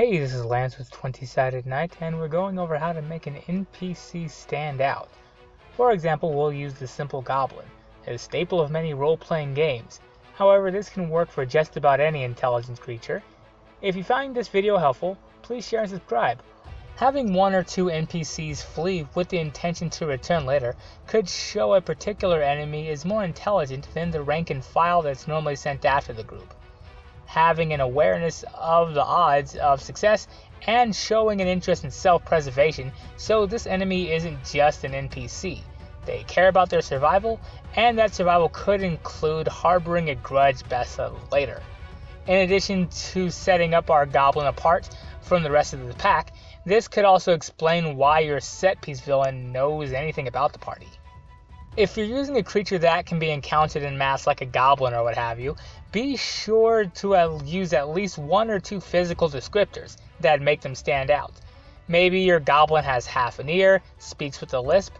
Hey, this is Lance with 20-Sided Knight, and we're going over how to make an NPC stand out. For example, we'll use the simple goblin, a staple of many role-playing games. However, this can work for just about any intelligent creature. If you find this video helpful, please share and subscribe. Having one or two NPCs flee with the intention to return later could show a particular enemy is more intelligent than the rank and file that's normally sent after the group. Having an awareness of the odds of success and showing an interest in self-preservation, so this enemy isn't just an NPC. They care about their survival, and that survival could include harboring a grudge best later. In addition to setting up our goblin apart from the rest of the pack, this could also explain why your set-piece villain knows anything about the party. If you're using a creature that can be encountered in mass like a goblin or what have you, be sure to use at least one or two physical descriptors that make them stand out. Maybe your goblin has half an ear, speaks with a lisp,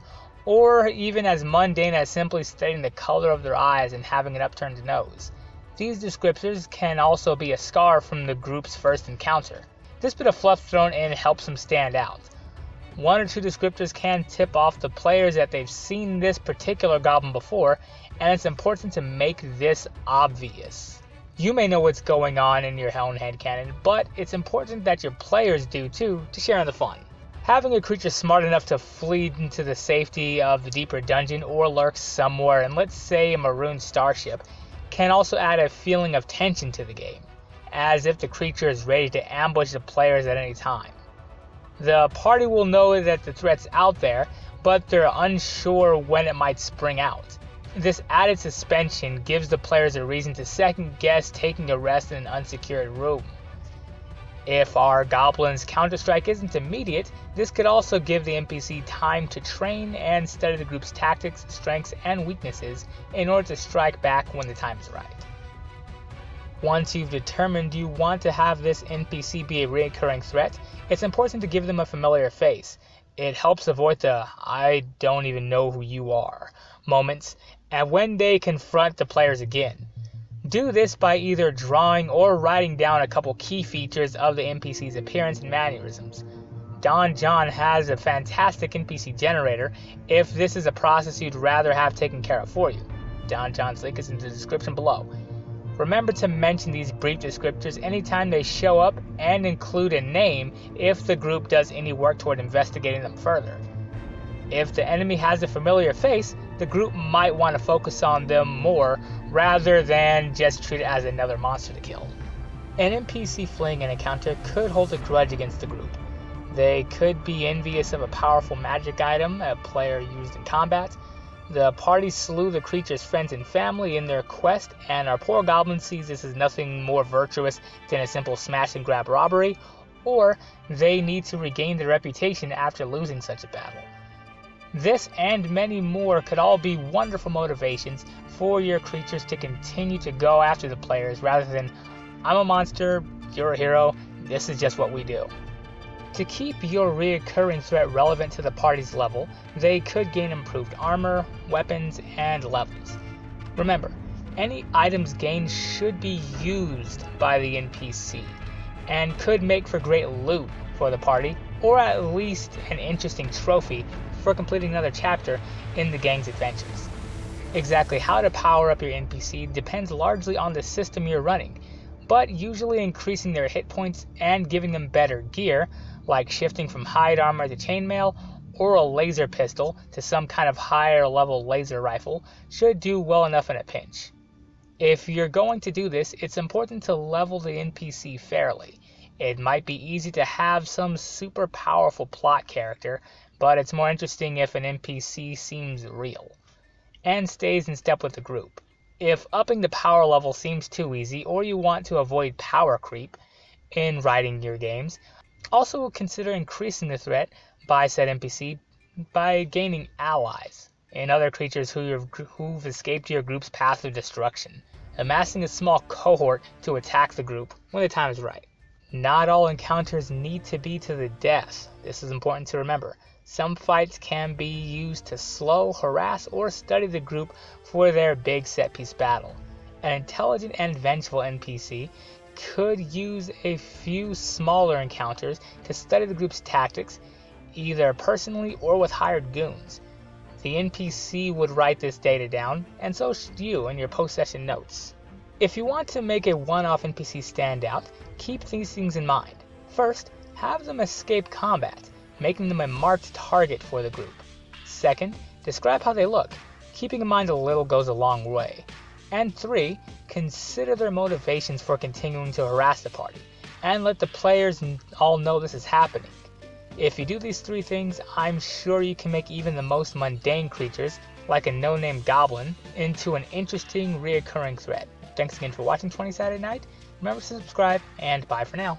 or even as mundane as simply stating the color of their eyes and having an upturned nose. These descriptors can also be a scar from the group's first encounter. This bit of fluff thrown in helps them stand out. One or two descriptors can tip off the players that they've seen this particular goblin before, and it's important to make this obvious. You may know what's going on in your own headcanon, but it's important that your players do too to share in the fun. Having a creature smart enough to flee into the safety of the deeper dungeon or lurk somewhere in, let's say, a maroon starship, can also add a feeling of tension to the game, as if the creature is ready to ambush the players at any time. The party will know that the threat's out there, but they're unsure when it might spring out. This added suspension gives the players a reason to second guess taking a rest in an unsecured room. If our goblin's counterstrike isn't immediate, this could also give the NPC time to train and study the group's tactics, strengths, and weaknesses in order to strike back when the time is right. Once you've determined you want to have this NPC be a reoccurring threat, it's important to give them a familiar face. It helps avoid the "I don't even know who you are" moments and when they confront the players again. Do this by either drawing or writing down a couple key features of the NPC's appearance and mannerisms. Don John has a fantastic NPC generator if this is a process you'd rather have taken care of for you. Don John's link is in the description below. Remember to mention these brief descriptors anytime they show up and include a name if the group does any work toward investigating them further. If the enemy has a familiar face, the group might want to focus on them more rather than just treat it as another monster to kill. An NPC fleeing an encounter could hold a grudge against the group. They could be envious of a powerful magic item a player used in combat. The party slew the creature's friends and family in their quest, and our poor goblin sees this as nothing more virtuous than a simple smash and grab robbery, or they need to regain their reputation after losing such a battle. This and many more could all be wonderful motivations for your creatures to continue to go after the players rather than "I'm a monster, you're a hero, this is just what we do." To keep your reoccurring threat relevant to the party's level, they could gain improved armor, weapons, and levels. Remember, any items gained should be used by the NPC, and could make for great loot for the party, or at least an interesting trophy for completing another chapter in the gang's adventures. Exactly how to power up your NPC depends largely on the system you're running, but usually increasing their hit points and giving them better gear, like shifting from hide armor to chainmail, or a laser pistol to some kind of higher level laser rifle, should do well enough in a pinch. If you're going to do this, it's important to level the NPC fairly. It might be easy to have some super powerful plot character, but it's more interesting if an NPC seems real and stays in step with the group. If upping the power level seems too easy, or you want to avoid power creep in writing your games, also consider increasing the threat by said NPC by gaining allies and other creatures who've escaped your group's path of destruction, amassing a small cohort to attack the group when the time is right. Not all encounters need to be to the death. This is important to remember. Some fights can be used to slow, harass, or study the group for their big set-piece battle. An intelligent and vengeful NPC could use a few smaller encounters to study the group's tactics, either personally or with hired goons. The NPC would write this data down, and so should you in your post-session notes. If you want to make a one-off NPC stand out, keep these things in mind. First, have them escape combat, making them a marked target for the group. Second, describe how they look. Keeping in mind a little goes a long way. And 3, consider their motivations for continuing to harass the party, and let the players all know this is happening. If you do these 3 things, I'm sure you can make even the most mundane creatures, like a no-name goblin, into an interesting reoccurring threat. Thanks again for watching 20 Saturday Night. Remember to subscribe, and bye for now.